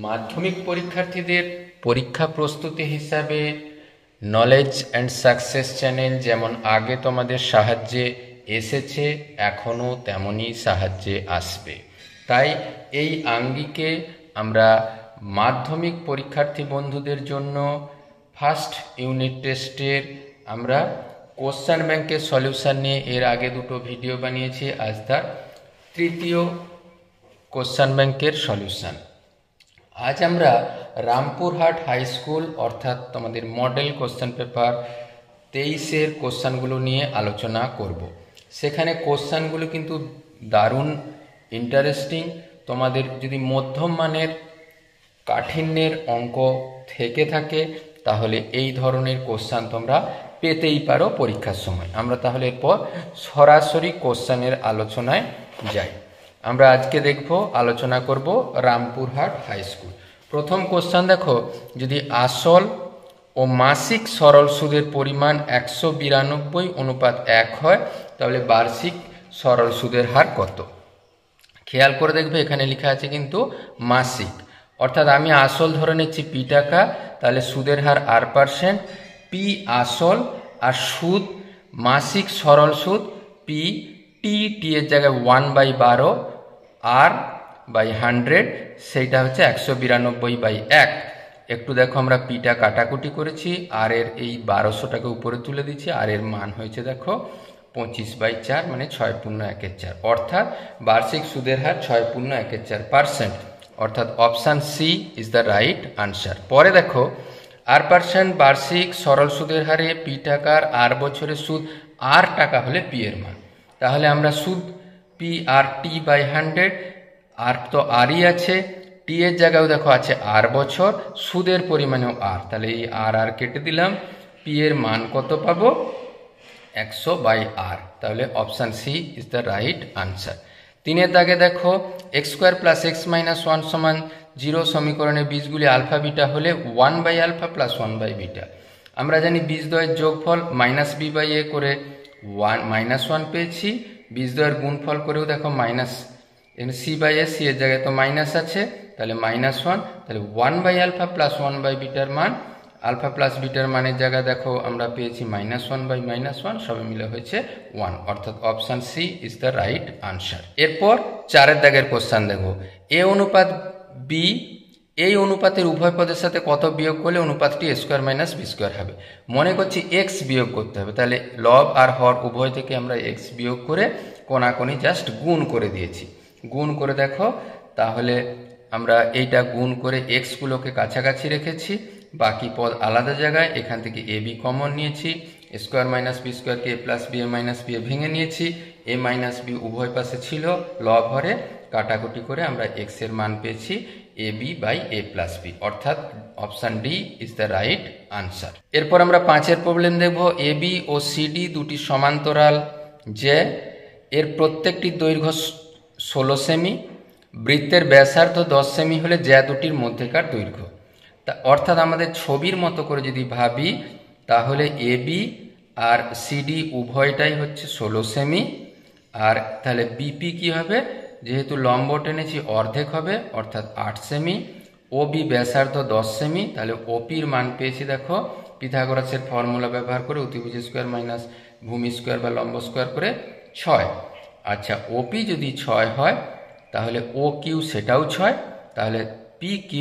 মাধ্যমিক পরীক্ষার্থীদের পরীক্ষা প্রস্তুতি হিসাবে নলেজ অ্যান্ড সাকসেস চ্যানেল যেমন আগে তোমাদের সাহায্যে এসেছে, এখনও তেমনই সাহায্যে আসবে। তাই এই আঙ্গিকে আমরা মাধ্যমিক পরীক্ষার্থী বন্ধুদের জন্য ফার্স্ট ইউনিট টেস্টের আমরা কোশ্চেন ব্যাংকের সলিউশন নিয়ে এর আগে দুটো ভিডিও বানিয়েছি। আজ তার তৃতীয় কোশ্চেন ব্যাংকের সলিউশন। আজ আমরা রামপুরহাট হাই স্কুল অর্থাৎ তোমাদের মডেল কোশ্চেন পেপার 23-এর কোশ্চেনগুলো নিয়ে আলোচনা করব। সেখানে কোশ্চেনগুলো কিন্তু দারুণ ইন্টারেস্টিং। তোমাদের যদি মধ্যম মানের কাঠিন্যের অঙ্ক থেকে থাকে তাহলে এই ধরনের কোশ্চেন তোমরা পেতেই পারো পরীক্ষার সময়। আমরা তাহলে এরপর সরাসরি কোশ্চেনের আলোচনায় যাই। আমরা আজকে দেখব, আলোচনা করব রামপুরহাট হাই স্কুল। প্রথম কোশ্চেন দেখো, যদি আসল ও মাসিক সরল সুদের পরিমাণ 192:1 হয় তাহলে বার্ষিক সরল সুদের হার কত? খেয়াল করে দেখবে এখানে লেখা আছে কিন্তু মাসিক, অর্থাৎ আমি আসল ধরে নিচ্ছি P টাকা, তাহলে সুদের হার R%, P আসল আর সুদ মাসিক সরল সুদ P, টি এর জায়গায় 1/12 R/100, সেইটা হচ্ছে 192/1। একটু দেখো আমরা পিটা কাটাকুটি করেছি, আর এর এই 1200টাকে উপরে তুলে দিচ্ছি, আর এর মান হয়েছে দেখো 25/4 মানে 6.1/4, অর্থাৎ বার্ষিক সুদের হার 6.1/4%, অর্থাৎ option C is the right answer. পরে দেখো R% বার্ষিক সরল সুদের হারে P টাকার আর বছরের সুদ R টাকা হলে P এর মান, তাহলে আমরা সুদ P/T/100, আর তো আরই আছে, টি এর জায়গায় দেখো আছে আর বছর, সুদের পরিমাণেও আর, তাহলে এই আর কেটে দিলাম, P এর মান কত পাবো? 100/R, তাহলে option C is the right answer. 3-এর দাগে দেখো x² + x - 1 = 0 সমীকরণের বীজগুলি আলফা বিটা হলে 1/α + 1/β। আমরা জানি বীজদ্বয়ের যোগফল -b/a করে 1 পেয়েছি, বীজদ্বয়ের গুণফল করেও দেখো c/a, c এর জায়গায় তো মাইনাস আছে, তাহলে -1, তাহলে 1/α + 1/β মান, আলফা প্লাস বিটার মানের জায়গায় দেখো আমরা পেয়েছি -1/-1, সবে মিলে হয়েছে 1, অর্থাৎ option C is the right answer. এরপর 4-এর দাগের কোশ্চেন দেখো, a অনুপাত b এই অনুপাতের উভয় পদের সাথে কত বিয়োগ করলে অনুপাতটি a² - b² হবে? মনে করছি x বিয়োগ করতে হবে, তাহলে লব আর হর উভয় থেকে আমরা x বিয়োগ করে কোনাকুনি জাস্ট গুণ করে দিয়েছি। গুণ করে দেখো, তাহলে আমরা এইটা গুণ করে x গুলোকে কাছাকাছি রেখেছি, বাকি পদ আলাদা জায়গায়, এখান থেকে a b কমন নিয়েছি, a² - b² K a + b - b ভেঙে নিয়েছি, a - b উভয় পাশে ছিল, লব হরে কাটাকুটি করে আমরা x এর মান পেয়েছি ab/a + b, অর্থাৎ option D is the right answer. এরপর আমরা 5-এর প্রবলেম দেখব, ab ও cd দুটি সমান্তরাল যে এর প্রত্যেকটির দৈর্ঘ্য 16 সেমি, বৃত্তের ব্যাসার্ধ 10 সেমি হলে জ্যা দুটির মধ্যেকার দৈর্ঘ্য। তা অর্থাৎ আমাদের ছবির মতো করে যদি ভাবি তাহলে AB আর CD উভয়টাই হচ্ছে 16 সেমি, আর তাহলে BP কি হবে? যেহেতু লম্ব টেনেছি অর্ধেক হবে, অর্থাৎ 8 সেমি। OB ব্যাসার্ধ 10 সেমি, তাহলে OPর মান পেয়েছি দেখো পিথাগোরাসের ফর্মুলা ব্যবহার করে, অতিভুজ স্কোয়ার মাইনাস ভূমি স্কোয়ার বা লম্ব স্কোয়ার করে 6। আচ্ছা, OP যদি 6 হয় তাহলে OQ সেটাও 6, তাহলে PQ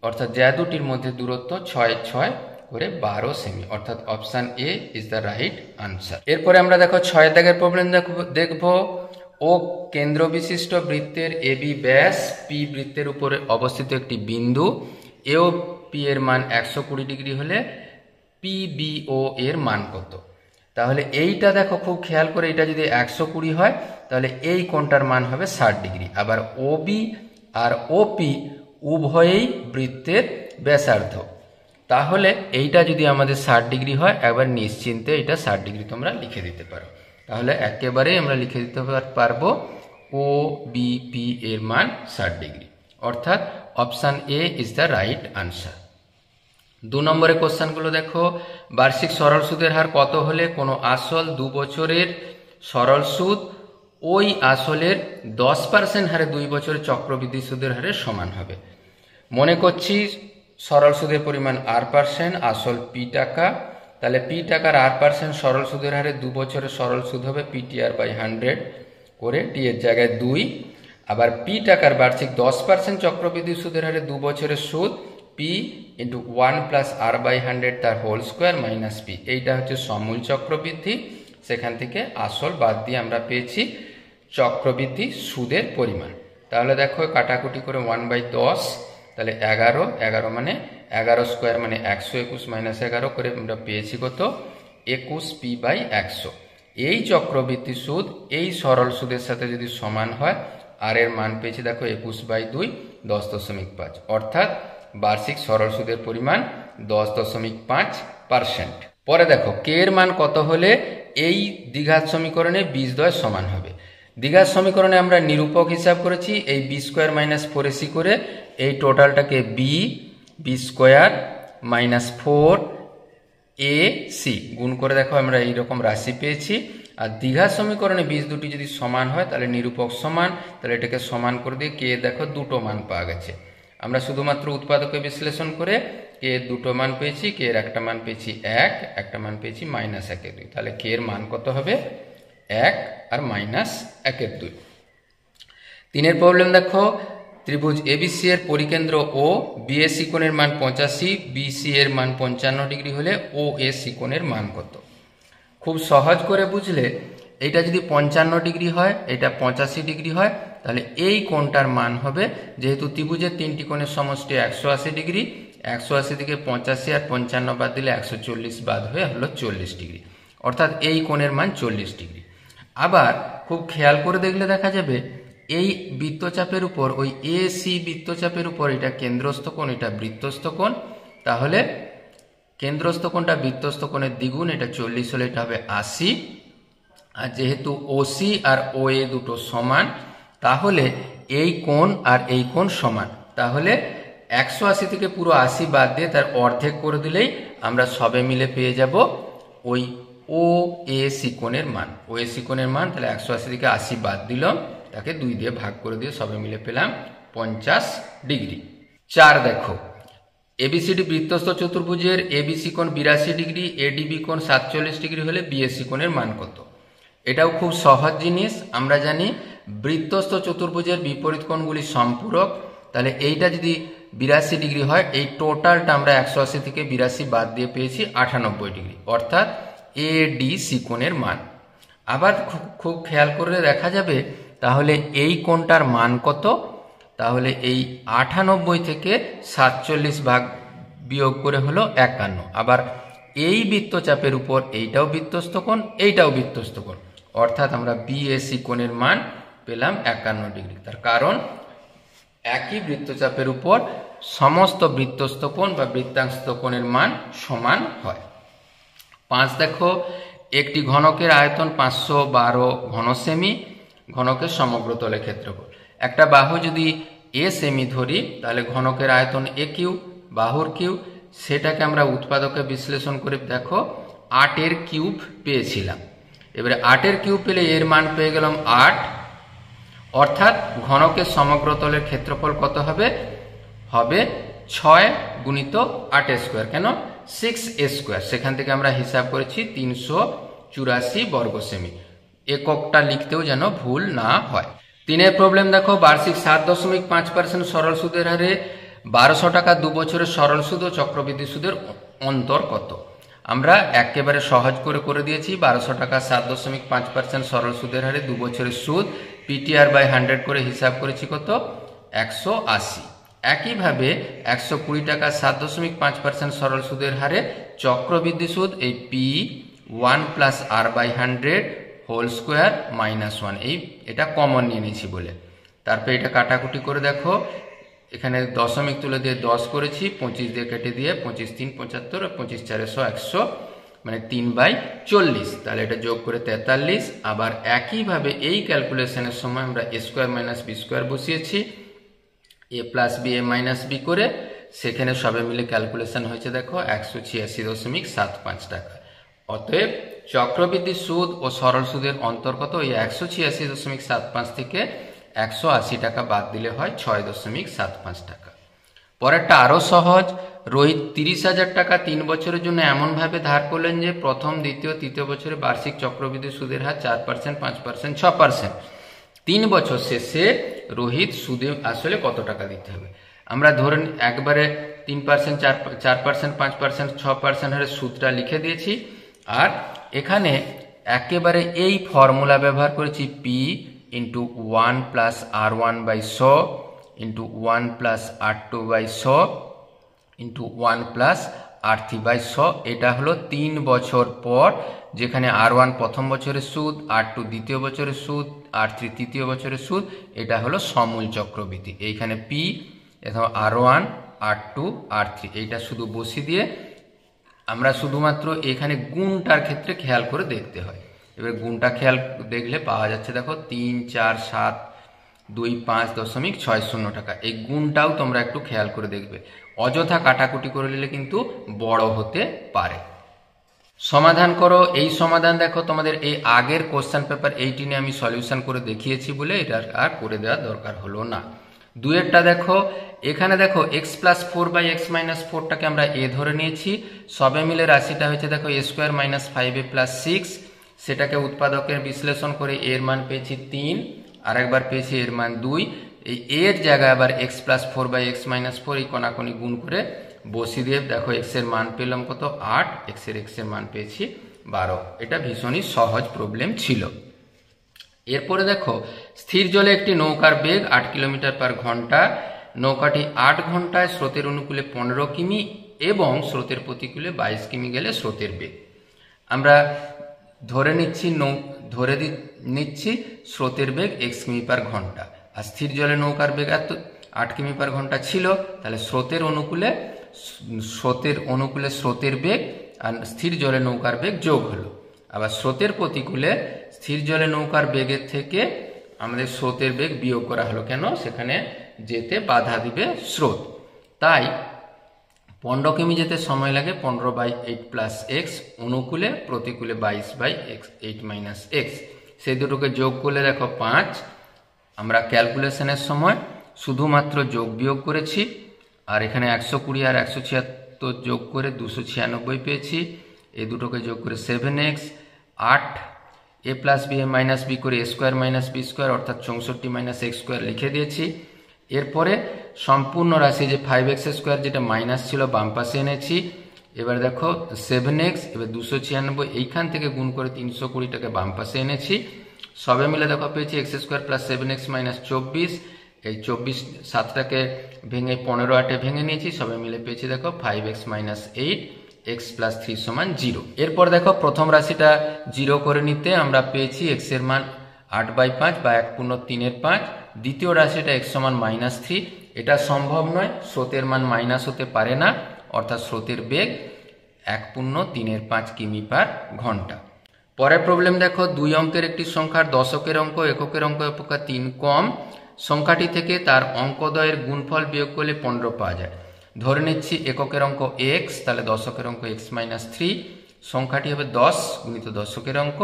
অর্থাৎ জ্যা দুটির মধ্যে দূরত্ব 6 করে 12 সেমি, অর্থাৎ option A is the right answer. এরপরে আমরা দেখো 6-এর দাগের প্রবলেম দেখব, ও কেন্দ্র বিশিষ্ট বৃত্তের AB ব্যাস, P বৃত্তের উপরে অবস্থিত একটি বিন্দু, এও P এর মান 120 ডিগ্রি হলে PBO এর মান কত? তাহলে এইটা দেখো খুব খেয়াল করে, এটা যদি 120 হয় তাহলে এই কোণটার মান হবে 60 ডিগ্রি, আবার OB আর OP উভয়েই বৃত্তের ব্যাসার্ধ, তাহলে এইটা যদি আমাদের 60 ডিগ্রি হয় একবার নিশ্চিন্তে এটা 60 ডিগ্রি তোমরা লিখে দিতে পারো। তাহলে একেবারেই আমরা লিখে দিতে পারবো OBP এর মান 60 ডিগ্রি, অর্থাৎ option A is the right answer. 2 নম্বরের কোশ্চেনগুলো দেখো, বার্ষিক সরল সুদের হার কত হলে কোনো আসল 2 বছরের সরল সুদ ওই আসলের 10% হারে 2 বছরের চক্রবৃদ্ধি সুদের হারের সমান হবে? মনে করছি সরল সুদের পরিমাণ R%, আসল P টাকা। তাহলে P টাকার R% সরল সুদের হারে 2 বছরের সরল সুদ হবে PTR/100 করে, T এর জায়গায় 2। আবার P টাকার বার্ষিক 10% চক্রবৃদ্ধি সুদের হারে 2 বছরের সুদ P × 1 + R/100 তার হোল স্কোয়ার মাইনাস P। এইটা হচ্ছে সমূল চক্রবৃদ্ধি। সেখান থেকে আসল বাদ দিয়ে আমরা পেয়েছি চক্রবৃদ্ধি সুদের পরিমাণ। তাহলে দেখো কাটাকুটি করে 1/10, তাহলে 11 মানে 11 স্কোয়ার মানে 121 - 11 করে আমরা পেয়েছি কত 21P/100। এই চক্রবৃদ্ধি সুদ এই সরল সুদের সাথে যদি সমান হয়, আর এর মান পেয়েছি দেখো 21/2 10.5, অর্থাৎ বার্ষিক সরল সুদের পরিমাণ 10.5%। পরে দেখো কে এর মান কত হলে এই দ্বিঘাত সমীকরণে বীজদ্বয় সমান হবে। দ্বিঘাত সমীকরণে আমরা নিরূপক হিসাব করেছি এই B² - 4AC করে, এই টোটালটাকে B² - 4AC গুণ করে দেখো আমরা এইরকম রাশি পেয়েছি। আর দ্বিঘাত সমীকরণে বীজ দুটি যদি সমান হয় তাহলে নিরূপক সমান, তাহলে এটাকে সমান করে দিয়ে কে দেখো দুটো মান পাওয়া গেছে। আমরা শুধুমাত্র উৎপাদকে বিশ্লেষণ করে কে এর দুটো মান পেয়েছি, কে এর একটা মান পেয়েছি 1, একটা মান পেয়েছি -1/2। তাহলে কে এর মান কত হবে 1 আর -1/2। 3 প্রবলেম দেখো, ত্রিভুজ ABC এর পরিকেন্দ্র ও BAC কোণের মান 85, BC এর মান 55 ডিগ্রি হলে OAC কোণের মান কত। খুব সহজ করে বুঝলে, এটা যদি 55 ডিগ্রি হয়, এটা 85 ডিগ্রি হয়, তাহলে এই কোণটার মান হবে, যেহেতু ত্রিভুজের 3টি কোণের সমষ্টি 180 ডিগ্রি, 180 থেকে 85 আর 55 বাদ দিলে 140 বাদ হয়ে হলো 40 ডিগ্রি, অর্থাৎ এই কোণের মান 40 ডিগ্রি। আবার খুব খেয়াল করে দেখলে দেখা যাবে এই বৃত্তচাপের উপর, ওই AC বৃত্তচাপের উপর এটা কেন্দ্রস্থ কোণ, এটা বৃত্তস্থ কোণ। তাহলে কেন্দ্রস্থ কোণটা বৃত্তস্থ কোণের দ্বিগুণ, এটা 40 হলে এটা হবে 80। আর যেহেতু OC আর OA দুটো সমান, তাহলে এই কোণ আর এই কোণ সমান। তাহলে 180 থেকে পুরো 80 বাদ দিয়ে তার অর্ধেক করে দিলেই আমরা সবে মিলে পেয়ে যাব ওই OAC কোণের মান। OAC কোণের মান তাহলে 180 থেকে 80 বাদ দিলাম, তাকে 2 দিয়ে ভাগ করে দিয়ে সবে মিলে পেলাম 50 ডিগ্রি। 4 দেখো, ABCD বৃত্তস্থ চতুর্ভুজের ABC কোণ 82 ডিগ্রি, ADB কোণ 47 ডিগ্রি হলে BAC কোণের মান কত। এটাও খুব সহজ জিনিস। আমরা জানি বৃত্তস্থ চতুর্ভুজের বিপরীত কোণগুলি সম্পূরক। তাহলে এইটা যদি 82 ডিগ্রি হয়, এই টোটালটা আমরা 180 থেকে 82 বাদ দিয়ে পেয়েছি 98 ডিগ্রি, অর্থাৎ ADC কোণের মান। আবার খুব খেয়াল করে দেখা যাবে তাহলে এই কোণটার মান কত। তাহলে এই 98 থেকে 47 ভাগ বিয়োগ করে হলো 51। আবার এই বৃত্তচাপের উপর এইটাও বৃত্তস্থ কোণ, এইটাও বৃত্তস্থ কোণ, অর্থাৎ আমরা BAC কোণের মান পেলাম 51 ডিগ্রি। তার কারণ একই বৃত্তচাপের উপর সমস্ত বৃত্তস্থ কোণ বা বৃত্তাংশ কোণের মান সমান হয়। 5 দেখো, একটি ঘনকের আয়তন 512 ঘন সেমি, ঘনকের সমগ্র তলে ক্ষেত্রফল। একটা বাহু যদি A সেমি ধরি, তাহলে ঘনকের আয়তন A3, বাহুর কিউব, সেটাকে আমরা উৎপাদকে বিশ্লেষণ করে দেখো 8 এর কিউব পেয়েছিলাম। এবারে 8 এর কিউব পেলে এর মান পেয়ে গেলাম 8, অর্থাৎ ঘনকের সমগ্র তলের ক্ষেত্রফল কত হবে, হবে 6 × 8 স্কোয়ার, কেন 6a স্কোয়ার। সেখান থেকে আমরা হিসাব করেছি 384 বর্গ সেমি। এককটা লিখতেও যেন ভুল না হয়। 3 প্রবলেম দেখো, বার্ষিক 7.5% সরল সুদের হারে 1200 টাকা 2 বছরের সরল সুদ ও চক্রবৃদ্ধি সুদের অন্তর কত। আমরা একেবারে সহজ করে দিয়েছি। 1200 টাকা 7.5% সরল সুদের হারে 2 বছরের সুদ PTR/100 করে হিসাব করেছি কত 180। একইভাবে 120 টাকা 7.5% সরল সুদের হারে চক্রবৃদ্ধি সুদ এই P1 + R/100 হোল স্কোয়ার -1, এটা কমন নিয়ে নিয়েছি বলে। তারপরে এটা কাটাকুটি করে দেখো, এখানে দশমিক তুলে দিয়ে 10 করেছি, 25 দিয়ে কেটে দিয়ে 25 3 75, 25 4 100, মানে 3/40। তাহলে এটা যোগ করে 43। আবার একইভাবে এই ক্যালকুলেশনের সময় আমরা A² - B² বসিয়েছি, A + B - B করে, সেখানে সবে মিলে ক্যালকুলেশন হয়েছে দেখো 186.75 টাকা। অতএব চক্রবৃদ্ধি সুদ ও সরল সুদের অন্তর্গত এই 186.75 থেকে 180 টাকা বাদ দিলে হয় 6.75 টাকা। পরেরটা আরও সহজ। রোহিত 30,000 টাকা 3 বছরের জন্য এমনভাবে ধার করলেন যে প্রথম, দ্বিতীয়, তৃতীয় বছরে বার্ষিক চক্রবৃদ্ধি সুদের হার 4%, 5%, 6%। 3 বছর শেষে রোহিত সুদে আসলে কত টাকা দিতে হবে? আমরা ধরেন একবারে 3%, 4%, 5%, 6% হারে সুদটা লিখে দিয়েছি। আর এখানে একেবারে এই ফর্মুলা ব্যবহার করেছি, P into 1 plus R1 by 100 into 1 plus R2 by 100 into 1 plus R3 by 100। এটা হলো 3 বছর পর, যেখানে R1 প্রথম বছরের সুদ, R2 দ্বিতীয় বছরের সুদ, R3 তৃতীয় বছরের সুদ। এটা হলো সমূল চক্রবৃদ্ধি। এইখানে পি, এখানে R1, R2, R3 এইটা শুধু বসিয়ে দিয়ে আমরা শুধুমাত্র এখানে গুণটার ক্ষেত্রে খেয়াল করে দেখতে হয়। এবার গুণটা খেয়াল দেখলে পাওয়া যাচ্ছে, দেখো 3, 4, 7, 2, 5.60 টাকা। এই গুণটাও তোমরা একটু খেয়াল করে দেখবে, অযথা কাটাকুটি করে নিলে কিন্তু বড় হতে পারে। সমাধান করো। এই সমাধান দেখো তোমাদের এই আগের কোশ্চেন পেপার 18-এ আমি সলিউশন করে দেখিয়েছি বলে এটা আর করে দেওয়ার দরকার হলো না। দুয়েরটা দেখো, এখানে দেখো x plus 4 by x minus 4টাকে আমরা এ ধরে নিয়েছি। সবে মিলে রাশিটা হয়েছে দেখো a square minus 5a plus 6। সেটাকে উৎপাদকের বিশ্লেষণ করে এর মান পেয়েছি 3, আর একবার পেয়েছি এর মান 2। এই এর জায়গায় আবার x plus 4 by x minus 4 এই কোনাকুনি গুণ করে বসিয়ে দিয়ে দেখো x এর মান পেলাম কত, 8, x এর মান পেয়েছি 12। এটা ভীষণই সহজ প্রবলেম ছিল। এরপরে দেখো, স্থির জলে একটি নৌকার বেগ 8 কিলোমিটার পার ঘন্টা। নৌকাটি 8 ঘন্টায় স্রোতের অনুকূলে 15 কিমি এবং স্রোতের প্রতিকূলে 22 কিমি গেলে স্রোতের বেগ। আমরা ধরে নিচ্ছি স্রোতের বেগ x কিমি পার ঘন্টা। আর স্থির জলে নৌকার বেগ 8 কিমি পার ঘন্টা ছিল, তাহলে স্রোতের অনুকূলে স্রোতের বেগ আর স্থির জলে নৌকার বেগ যোগ হলো। আবার স্রোতের প্রতিকূলে স্থির জলে নৌকার বেগের থেকে আমাদের স্রোতের বেগ বিয়োগ করা হলো। কেন? সেখানে যেতে বাধা দিবে স্রোত। তাই 15 কিমি যেতে সময় লাগে 15/8 প্লাস x, অনুকূলে প্রতিকূলে 22/8 মাইনাস x। সেই দুটোকে যোগ করলে দেখো 5। আমরা ক্যালকুলেশনের সময় শুধুমাত্র যোগ বিয়োগ করেছি, আর এখানে 120 আর 176 যোগ করে 296 পেয়েছি। এই দুটোকে যোগ করে 7x, 8 a plus B A minus B করে a square minus B square অর্থাৎ 64 মাইনাস x স্কোয়ার লিখে দিয়েছি। এরপরে সম্পূর্ণ রাশি যে 5x স্কোয়ার যেটা মাইনাস ছিল বাম পাশে এনেছি। এবার দেখো 7x, এবার 296 এইখান থেকে গুণ করে 320টাকে বাম পাশে এনেছি। সবে মিলে দেখো পেয়েছি x square plus 7x minus 24। এই 24 7টাকে ভেঙে 15 8-এ ভেঙে নিয়েছি, সবে মিলে পেয়েছি দেখো 5x মাইনাস 8, x প্লাস 3 সমান 0। এরপর দেখো প্রথম রাশিটা 0 করে নিতে আমরা পেয়েছি x এর মান 8/5 বা 1/3/5। দ্বিতীয় রাশিটা x সমান -3। এটা সম্ভব নয়, স্রোতের মান মাইনাস হতে পারে না, অর্থাৎ স্রোতের বেগ 1/3/5 কিমি পার ঘন্টা। পরের প্রবলেম দেখো, 2 অঙ্কের একটি সংখ্যার দশকের অঙ্ক এককের অঙ্ক অপেক্ষা 3 কম। সংখ্যাটি থেকে তার অঙ্কদ্বয়ের গুণফল বিয়োগ করলে 15 পাওয়া যায়। ধরে নিচ্ছি এককের অঙ্ক x, তাহলে দশকের অঙ্ক x মাইনাস 3। সংখ্যাটি হবে 10 গুণিত দশকের অঙ্ক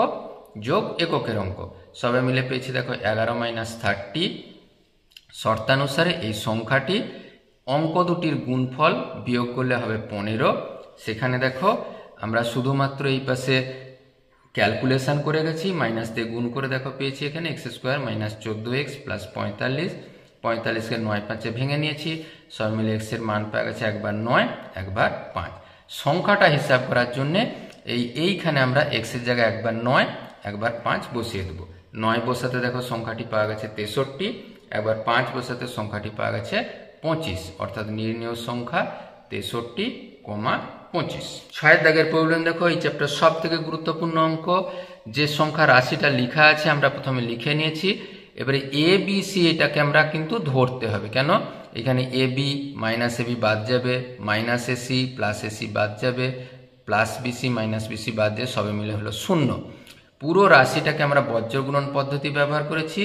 যোগ এককের অঙ্ক। সবে মিলে পেয়েছি দেখো 11 মাইনাস 30। শর্তানুসারে এই সংখ্যাটি অঙ্ক দুটির গুণফল বিয়োগ করলে হবে 15। সেখানে দেখো আমরা শুধুমাত্র এই পাশে ক্যালকুলেশন করে গেছি, মাইনাস দিয়ে গুণ করে দেখো পেয়েছি এখানে x square minus 14x plus 45। 45কে 9/5-এ ভেঙে নিয়েছি, সব মিলে x এর মান পাওয়া গেছে একবার 9, একবার 5। সংখ্যাটা হিসাব করার জন্য এইখানে আমরা x এর জায়গায় একবার 9, একবার 5 বসিয়ে দেবো। 9 বসাতে দেখো সংখ্যাটি পাওয়া গেছে 63, একবার 5 বসাতে সংখ্যাটি পাওয়া গেছে 25, অর্থাৎ নির্ণেয় সংখ্যা 63,25। 6 দাগের প্রবলেম দেখো, এই চ্যাপ্টার সব থেকে গুরুত্বপূর্ণ অঙ্ক। যে সংখ্যা রাশিটা লেখা আছে আমরা প্রথমে লিখে নিয়েছি। এবারে এ বি সি এটাকে আমরা কিন্তু ধরতে হবে। কেন? এখানে A B minus A B বাদ যাবে, minus A C plus A C বাদ যাবে, প্লাস বিসি মাইনাস বিসি বাদ দিয়ে সবে মিলে হলো 0। পুরো রাশিটাকে আমরা বজ্রগুণন পদ্ধতি ব্যবহার করেছি।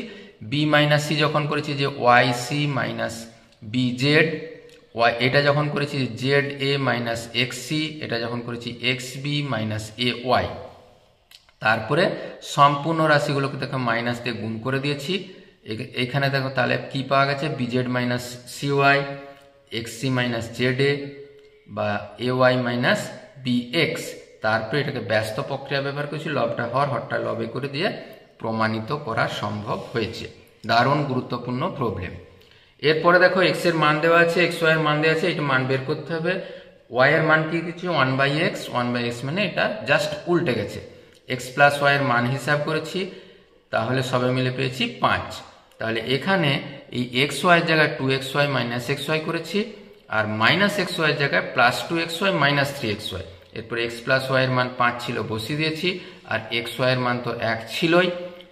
বি মাইনাস সি যখন করেছি যে Y C minus B Z, এটা যখন করেছি Z A minus X C, এটা যখন করেছি X B minus A Y. তারপরে সম্পূর্ণ রাশিগুলোকে দেখো মাইনাস দিয়ে গুণ করে দিয়েছি। এইখানে দেখো তাহলে কি পাওয়া গেছে, B Z minus C Y X C minus Z A বা A Y minus B X, তারপরে এটাকে ব্যস্ত প্রক্রিয়া ব্যবহার করেছি, লবটা হর হরটা লবে করে দিয়ে প্রমাণিত করা সম্ভব হয়েছে। দারুণ গুরুত্বপূর্ণ প্রবলেম। এরপরে দেখো এক্স এর মান দেওয়া আছে, এক্স ওয়াই এর মান দেওয়া আছে, এটা মান বের করতে হবে। ওয়াই এর মান কি দিচ্ছি 1/x, 1/x মানে এটা জাস্ট উল্টে গেছে। এক্স প্লাস ওয়াই এর মান হিসাব করেছি, তাহলে সবে মিলে পেয়েছি 5। তাহলে এখানে এই এক্স ওয়াই এর জায়গায় 2xy মাইনাস এক্স ওয়াই করেছি, আর মাইনাস এক্স ওয়াই এর জায়গায় প্লাস 2xy মাইনাস 3xy। এরপর এক্স প্লাস ওয়াই এর মান 5 ছিল, বসিয়ে দিয়েছি, আর এক্স ওয়াই এর মান তো 1 ছিলই,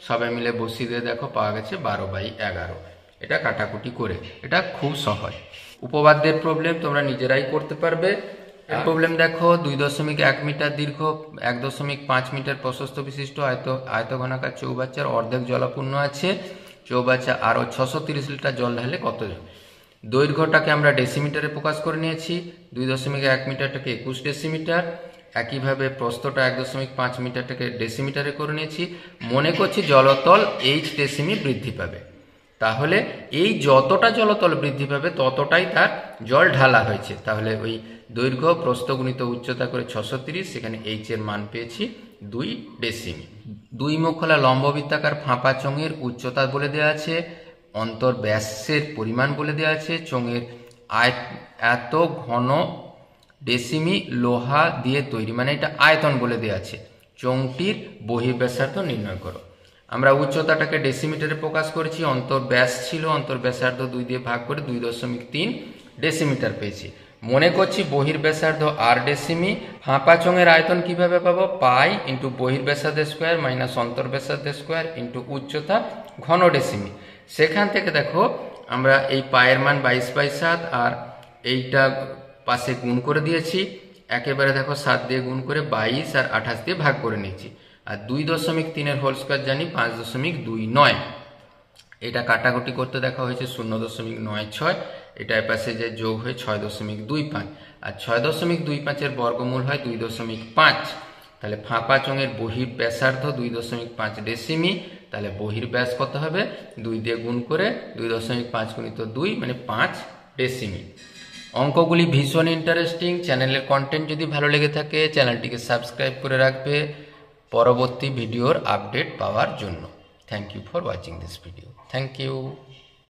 সবাই মিলে বসিয়ে দিয়ে দেখো পাওয়া গেছে 12/11। এটা কাটাকুটি করে, এটা খুব সহজ। উপপাদ্যের প্রবলেম তোমরা নিজেরাই করতে পারবে। প্রবলেম দেখো 2.1 মিটার দীর্ঘ, 1.5 মিটার প্রশস্ত বিশিষ্ট আয়তঘনাকার চৌবাচ্চার অর্ধেক জলাপূর্ণ আছে। চৌবাচ্চা আরো 630 লিটার জল ঢালে কত? দৈর্ঘ্যটাকে আমরা ডেসিমিটারে প্রকাশ করে নিয়েছি, 2.1 মিটারটাকে 21 ডেসিমিটার। একইভাবে প্রস্থটা 1.5 মিটারটাকে ডেসিমিটারে করে নিয়েছি। মনে করছি জলতল h ডেসিমি বৃদ্ধি পাবে, তাহলে এই যতটা জলতল বৃদ্ধি পাবে ততটাই তার জল ঢালা হয়েছে। তাহলে ওই দৈর্ঘ্য প্রস্থ গুণিত উচ্চতা করে 630, সেখানে h এর মান পেয়েছি 2 ডেসিমি। 2 মুখ খোলা লম্ববৃত্তাকার ফাঁপা চোঙের উচ্চতা বলে দেওয়া আছে, অন্তর ব্যাসের পরিমাণ বলে দেওয়া আছে, চোঙের এত ঘন ডেসিমি লোহা দিয়ে তৈরি, মানে এটা আয়তন বলে দেওয়া আছে। চোঙটির বহির্ব্যাসার্ধ নির্ণয় করো। আমরা উচ্চতাটাকে ডেসিমিটারে প্রকাশ করেছি, অন্তর ব্যাস ছিল, অন্তর ব্যাসার্ধ 2 দিয়ে ভাগ করে 2.3 ডেসিমিটার পেয়েছি। মনে করছি বহির্ব্যাসার্ধ আর ডেসিমি। ফাঁপা চোঙের আয়তন কিভাবে পাবো? পাই ইন্টু বহির্ব্যাসার্ধের স্কোয়ার মাইনাস অন্তর্ব্যাসার্ধের স্কোয়ার ইন্টু উচ্চতা ঘন ডেসিমি। সেখান থেকে দেখো আমরা এই পায়ের মান 22/7 আর এইটা পাশে গুণ করে দিয়েছি, একেবারে দেখো 7 দিয়ে গুণ করে 22 আর 28 দিয়ে ভাগ করে নিয়েছি। আর 2.3 এর হোল স্কোয়ার জানি 5.29। এটা কাটাকুটি করতে দেখা হয়েছে 0.96, এটা পাশে যে যোগ হয়ে 6.25, আর 6.25 এর বর্গমূল হয় 2.5। তাহলে ফাঁপা চোঙের বহির্ব্যাসার্ধ 2.5 ডেসিমি, তাহলে বহির্ব্যাস কত হবে? 2 দিয়ে গুণ করে 2.5 গুণিত 2 মানে 5 ডেসিমি। অঙ্কগুলি ভীষণ ইন্টারেস্টিং। চ্যানেলের কন্টেন্ট যদি ভালো লেগে থাকে চ্যানেলটিকে সাবস্ক্রাইব করে রাখবে পরবর্তী ভিডিওর আপডেট পাওয়ার জন্য। Thank you for watching this video. Thank you.